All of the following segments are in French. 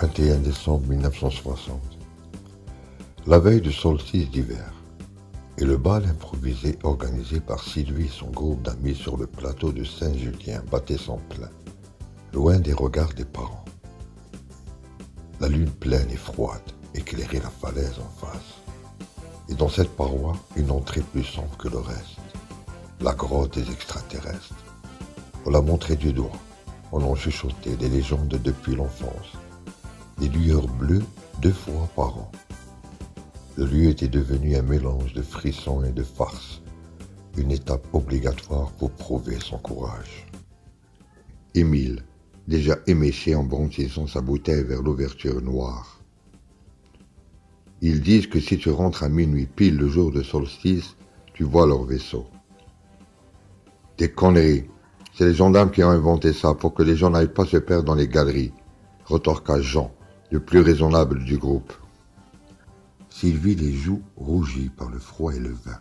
21 décembre 1960. La veille du solstice d'hiver, et le bal improvisé organisé par Sylvie et son groupe d'amis sur le plateau de Saint-Julien battait son plein, loin des regards des parents. La lune pleine et froide éclairait la falaise en face, et dans cette paroi, une entrée plus sombre que le reste, la grotte des extraterrestres. On la montrait du doigt, on en chuchotait des légendes depuis l'enfance, des lueurs bleues 2 fois par an. Le lieu était devenu un mélange de frissons et de farces, une étape obligatoire pour prouver son courage. Émile, déjà éméché en brandissant sa bouteille vers l'ouverture noire. Ils disent que si tu rentres à minuit pile le jour de solstice, tu vois leur vaisseau. Des conneries. C'est les gendarmes qui ont inventé ça pour que les gens n'aillent pas se perdre dans les galeries, retorqua Jean, le plus raisonnable du groupe. Sylvie, les joues rougies par le froid et le vin,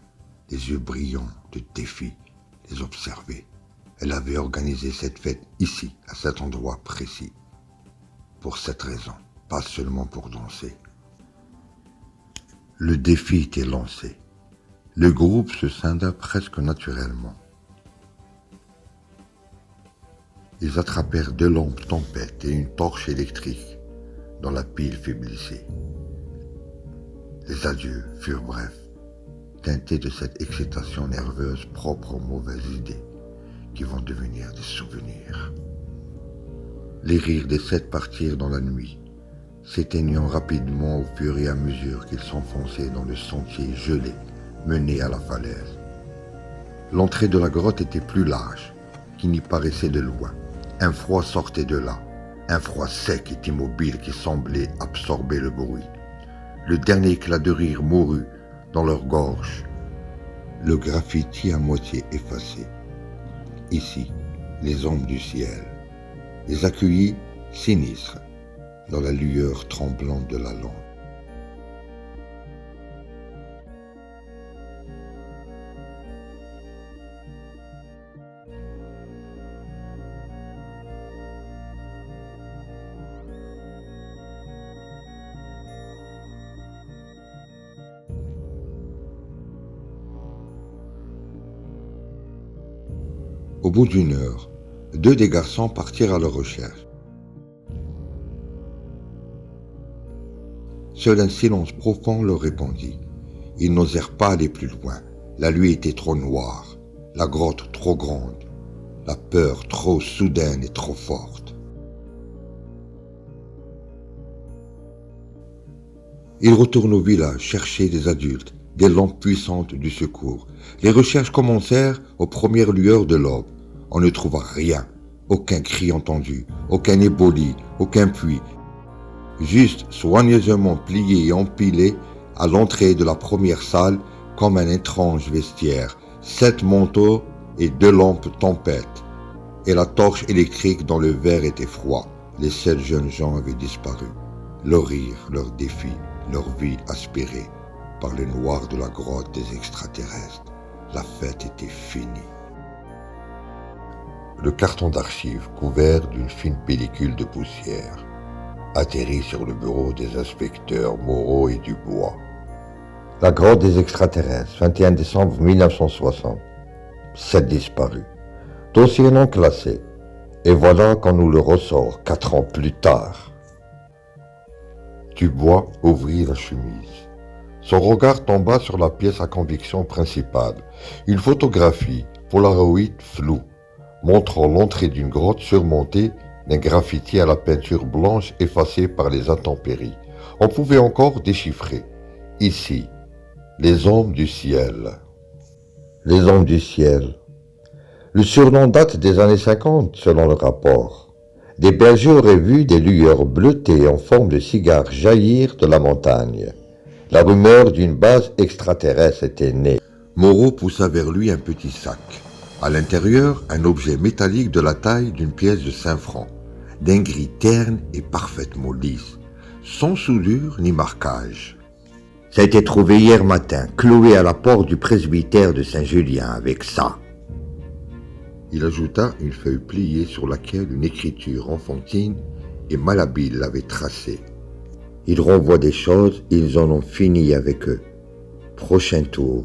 les yeux brillants de défi, les observait. Elle avait organisé cette fête ici, à cet endroit précis. Pour cette raison, pas seulement pour danser. Le défi était lancé. Le groupe se scinda presque naturellement. Ils attrapèrent 2 lampes tempête et une torche électrique dont la pile faiblissait. Les adieux furent brefs, teintés de cette excitation nerveuse propre aux mauvaises idées qui vont devenir des souvenirs. Les rires des 7 partirent dans la nuit, s'éteignant rapidement au fur et à mesure qu'ils s'enfonçaient dans le sentier gelé mené à la falaise. L'entrée de la grotte était plus large qu'il n'y paraissait de loin. Un froid sortait de là, un froid sec et immobile qui semblait absorber le bruit. Le dernier éclat de rire mourut dans leur gorge. Le graffiti à moitié effacé. Ici, les ombres du ciel les accueillit sinistres dans la lueur tremblante de la lampe. Au bout d'1 heure, 2 des garçons partirent à leur recherche. Seul un silence profond leur répondit. Ils n'osèrent pas aller plus loin. La nuit était trop noire, la grotte trop grande, la peur trop soudaine et trop forte. Ils retournent au village chercher des adultes, des lampes puissantes du secours. Les recherches commencèrent aux premières lueurs de l'aube. On ne trouva rien, aucun cri entendu, aucun éboli, aucun puits. Juste soigneusement plié et empilé à l'entrée de la première salle comme un étrange vestiaire, 7 manteaux et 2 lampes tempête. Et la torche électrique dont le verre était froid. Les 7 jeunes gens avaient disparu. Leur rire, leur défi, leur vie aspirée par le noir de la grotte des extraterrestres. La fête était finie. Le carton d'archives couvert d'une fine pellicule de poussière atterrit sur le bureau des inspecteurs Moreau et Dubois. La grotte des extraterrestres, 21 décembre 1960. 7 disparus. Dossier non classé. Et voilà qu'on nous le ressort 4 ans plus tard. Dubois ouvrit la chemise. Son regard tomba sur la pièce à conviction principale, une photographie Polaroid floue, montrant l'entrée d'une grotte surmontée d'un graffiti à la peinture blanche effacée par les intempéries. On pouvait encore déchiffrer. Ici, les ombres du ciel. Les ombres du ciel. Le surnom date des années 50, selon le rapport. Des bergers auraient vu des lueurs bleutées en forme de cigares jaillir de la montagne. La rumeur d'une base extraterrestre était née. Moreau poussa vers lui un petit sac. À l'intérieur, un objet métallique de la taille d'une pièce de 5 francs, d'un gris terne et parfaitement lisse, sans soudure ni marquage. Ça a été trouvé hier matin, cloué à la porte du presbytère de Saint-Julien avec ça. Il ajouta une feuille pliée sur laquelle une écriture enfantine et malhabiles l'avaient tracé. Ils renvoient des choses, ils en ont fini avec eux. Prochain tour.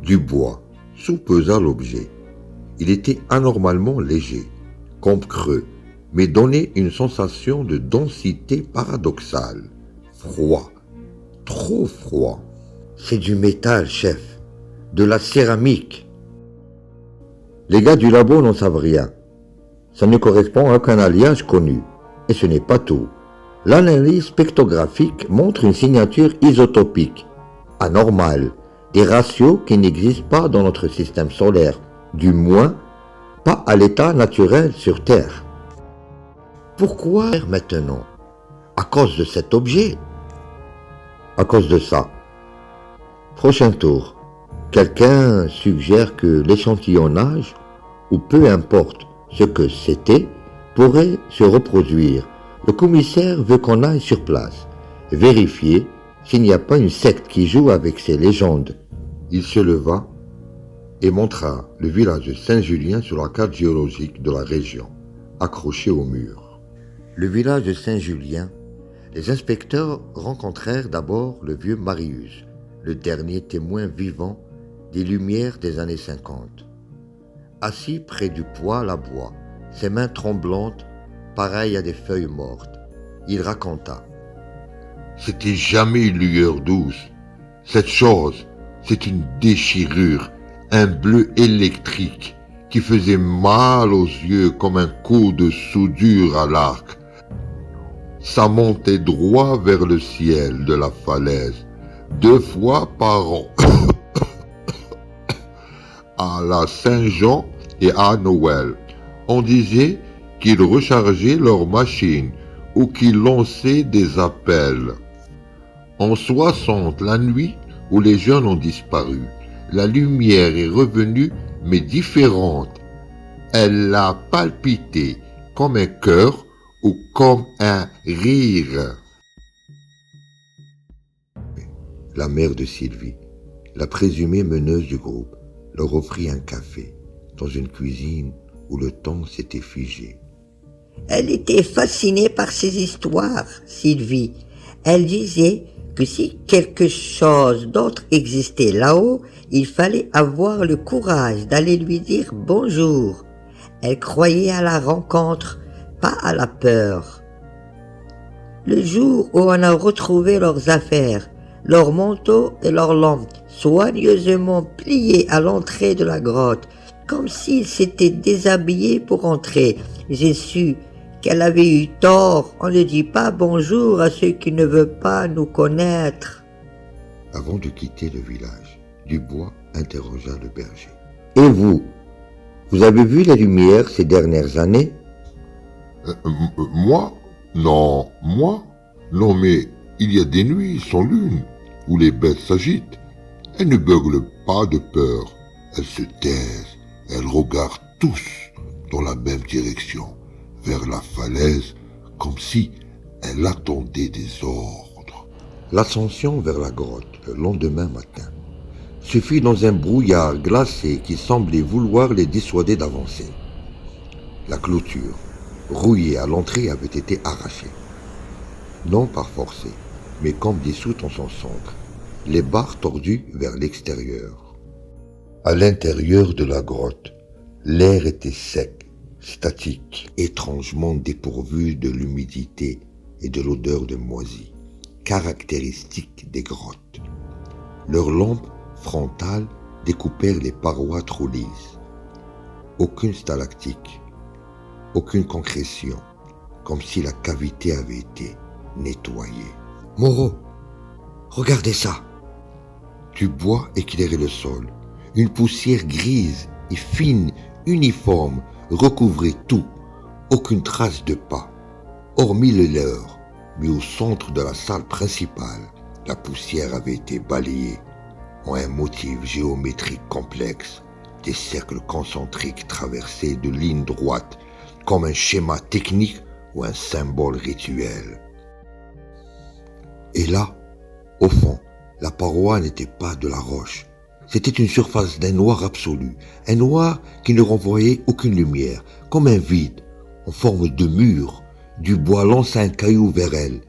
Dubois soupesa l'objet. Il était anormalement léger, comme creux, mais donnait une sensation de densité paradoxale. Froid, trop froid. C'est du métal, chef, de la céramique. Les gars du labo n'en savent rien. Ça ne correspond à aucun alliage connu. Et ce n'est pas tout. L'analyse spectrographique montre une signature isotopique, anormale, des ratios qui n'existent pas dans notre système solaire, du moins pas à l'état naturel sur Terre. Pourquoi maintenant? À cause de cet objet? À cause de ça. Prochain tour. Quelqu'un suggère que l'échantillonnage, ou peu importe ce que c'était, pourrait se reproduire. Le commissaire veut qu'on aille sur place, vérifier s'il n'y a pas une secte qui joue avec ces légendes. Il se leva et montra le village de Saint-Julien sur la carte géologique de la région, accroché au mur. Le village de Saint-Julien, les inspecteurs rencontrèrent d'abord le vieux Marius, le dernier témoin vivant des Lumières des années 50. Assis près du poêle à bois, ses mains tremblantes, pareilles à des feuilles mortes, il raconta. C'était jamais une lueur douce. Cette chose, c'est une déchirure, un bleu électrique qui faisait mal aux yeux comme un coup de soudure à l'arc. Ça montait droit vers le ciel de la falaise, 2 fois par an, à la Saint-Jean et à Noël. On disait qu'ils rechargeaient leurs machines ou qu'ils lançaient des appels. En 60, la nuit où les jeunes ont disparu, la lumière est revenue mais différente. Elle a palpité comme un cœur ou comme un rire. La mère de Sylvie, la présumée meneuse du groupe, leur offrit un café dans une cuisine où le temps s'était figé. Elle était fascinée par ces histoires, Sylvie. Elle disait que si quelque chose d'autre existait là-haut, il fallait avoir le courage d'aller lui dire bonjour. Elle croyait à la rencontre, pas à la peur. Le jour où on a retrouvé leurs affaires, leurs manteaux et leurs lampes, soigneusement pliés à l'entrée de la grotte, comme s'ils s'étaient déshabillés pour entrer, j'ai su qu'elle avait eu tort. On ne dit pas bonjour à ceux qui ne veulent pas nous connaître. Avant de quitter le village, Dubois interrogea le berger. Et vous avez vu les lumières ces dernières années? Moi? Non, mais il y a des nuits sans lune, où les bêtes s'agitent. Elles ne beuglent pas de peur, elles se taisent, elles regardent tous dans la même direction, vers la falaise, comme si elles attendaient des ordres. L'ascension vers la grotte le lendemain matin se fit dans un brouillard glacé qui semblait vouloir les dissuader d'avancer. La clôture, rouillée à l'entrée, avait été arrachée. Non par forcer, mais comme dissoute en son centre, les barres tordues vers l'extérieur. À l'intérieur de la grotte, l'air était sec, statique, étrangement dépourvu de l'humidité et de l'odeur de moisi, caractéristique des grottes. Leurs lampes frontales découpèrent les parois trop lises. Aucune stalactique, aucune concrétion, comme si la cavité avait été nettoyée. Moreau, regardez ça! Dubois éclairait le sol. Une poussière grise et fine, uniforme, recouvrait tout. Aucune trace de pas, hormis le leur. Mais au centre de la salle principale, la poussière avait été balayée en un motif géométrique complexe, des cercles concentriques traversés de lignes droites, comme un schéma technique ou un symbole rituel. Et là, au fond, la paroi n'était pas de la roche. C'était une surface d'un noir absolu, un noir qui ne renvoyait aucune lumière, comme un vide, en forme de mur, Dubois lança un caillou vers elle.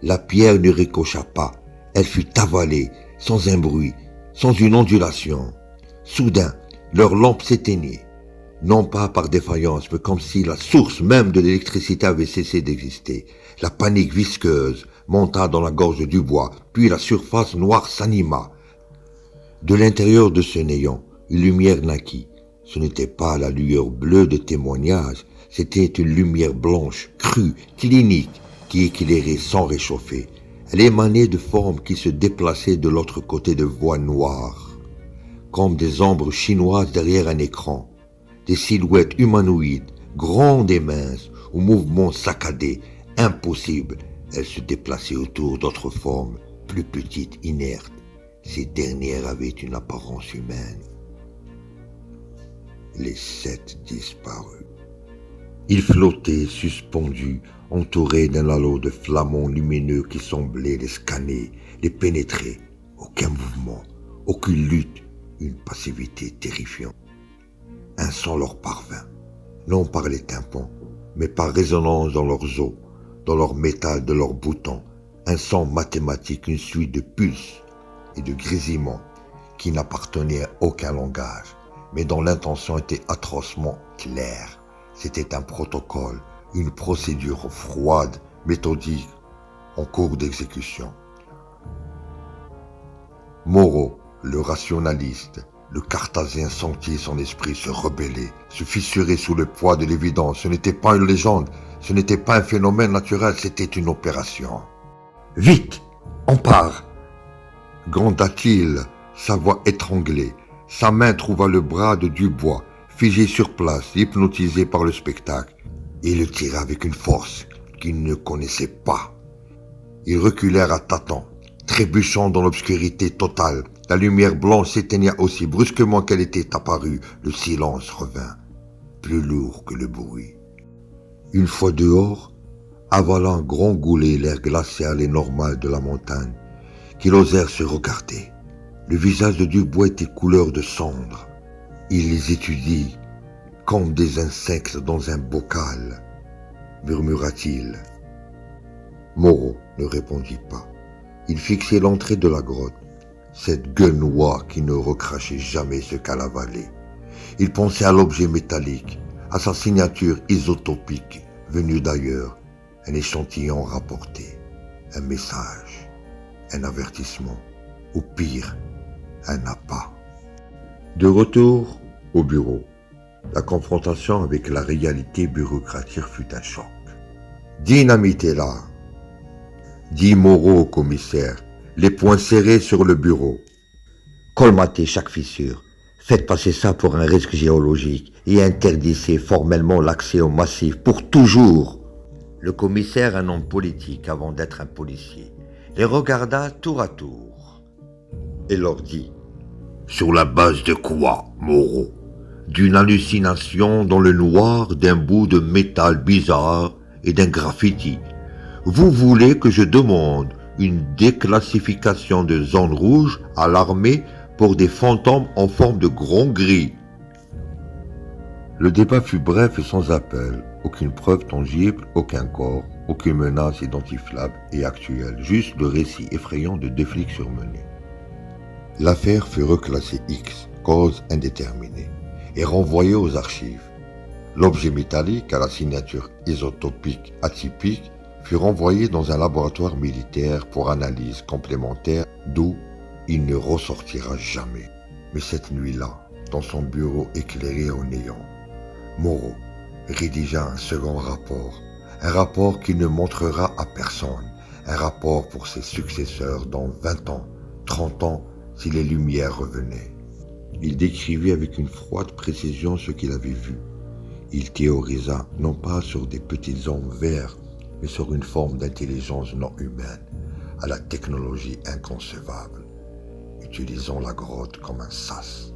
La pierre ne ricocha pas. Elle fut avalée, sans un bruit, sans une ondulation. Soudain, leur lampe s'éteignit. Non pas par défaillance, mais comme si la source même de l'électricité avait cessé d'exister. La panique visqueuse monta dans la gorge de Dubois, puis la surface noire s'anima. De l'intérieur de ce néant, une lumière naquit. Ce n'était pas la lueur bleue de témoignage, c'était une lumière blanche, crue, clinique, qui éclairait sans réchauffer. Elle émanait de formes qui se déplaçaient de l'autre côté de voies noires, comme des ombres chinoises derrière un écran. Des silhouettes humanoïdes, grandes et minces, aux mouvements saccadés, impossibles. Elles se déplaçaient autour d'autres formes, plus petites, inertes. Ces dernières avaient une apparence humaine. Les 7 disparus. Ils flottaient, suspendus, entourés d'un halo de flamants lumineux qui semblaient les scanner, les pénétrer. Aucun mouvement, aucune lutte, une passivité terrifiante. Un son leur parvint, non par les tympans, mais par résonance dans leurs os, dans leur métal de leurs boutons, un son mathématique, une suite de pulses et de grésillements qui n'appartenaient à aucun langage, mais dont l'intention était atrocement claire. C'était un protocole, une procédure froide, méthodique, en cours d'exécution. Moreau, le rationaliste, le cartésien sentit son esprit se rebeller, se fissurer sous le poids de l'évidence. Ce n'était pas une légende, ce n'était pas un phénomène naturel, c'était une opération. « Vite, on part !» gronda-t-il, sa voix étranglée. Sa main trouva le bras de Dubois, figé sur place, hypnotisé par le spectacle. Il le tira avec une force qu'il ne connaissait pas. Ils reculèrent à tâtons, trébuchant dans l'obscurité totale. La lumière blanche s'éteigna aussi brusquement qu'elle était apparue. Le silence revint, plus lourd que le bruit. Une fois dehors, avalant un grand goulet l'air glacial et normal de la montagne, qu'ils osèrent se regarder. Le visage de Dubois était couleur de cendre. Il les étudie comme des insectes dans un bocal, murmura-t-il. Moreau ne répondit pas. Il fixait l'entrée de la grotte, cette gueule noire qui ne recrachait jamais ce qu'elle avalait. Il pensait à l'objet métallique, à sa signature isotopique, venue d'ailleurs, un échantillon rapporté, un message, un avertissement, ou pire, un appât. De retour au bureau, la confrontation avec la réalité bureaucratique fut un choc. « Dynamitez-la !» dit Moreau au commissaire, les poings serrés sur le bureau. « Colmatez chaque fissure, faites passer ça pour un risque géologique et interdisez formellement l'accès au massif pour toujours !» Le commissaire, un homme politique avant d'être un policier, les regarda tour à tour et leur dit: « Sur la base de quoi, Moreau? D'une hallucination dans le noir, d'un bout de métal bizarre et d'un graffiti. Vous voulez que je demande une déclassification de zone rouge à l'armée pour des fantômes en forme de grands gris. » Le débat fut bref et sans appel. Aucune preuve tangible, aucun corps, aucune menace identifiable et actuelle, juste le récit effrayant de 2 flics surmenés. L'affaire fut reclassée X, cause indéterminée, et renvoyée aux archives. L'objet métallique à la signature isotopique atypique fut renvoyé dans un laboratoire militaire pour analyse complémentaire, d'où il ne ressortira jamais. Mais cette nuit-là, dans son bureau éclairé au néant, Moreau rédigea un second rapport, un rapport qu'il ne montrera à personne, un rapport pour ses successeurs dans 20 ans, 30 ans, si les lumières revenaient. Il décrivit avec une froide précision ce qu'il avait vu. Il théorisa non pas sur des petites ondes vertes, mais sur une forme d'intelligence non humaine, à la technologie inconcevable, utilisant la grotte comme un sas,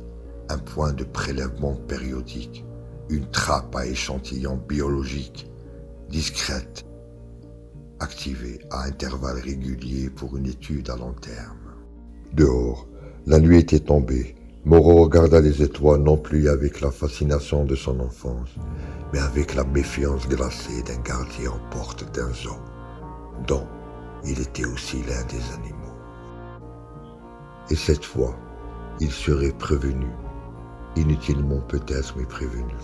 un point de prélèvement périodique, une trappe à échantillons biologiques, discrète, activée à intervalles réguliers pour une étude à long terme. Dehors, la nuit était tombée, Moreau regarda les étoiles non plus avec la fascination de son enfance, mais avec la méfiance glacée d'un gardien aux portes d'un zoo, dont il était aussi l'un des animaux. Et cette fois, il serait prévenu, inutilement peut-être mais prévenu.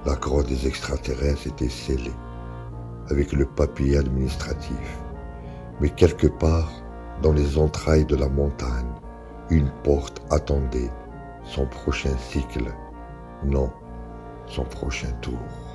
La grotte des extraterrestres était scellée, avec le papier administratif, mais quelque part, dans les entrailles de la montagne, une porte attendait son prochain cycle, non, son prochain tour.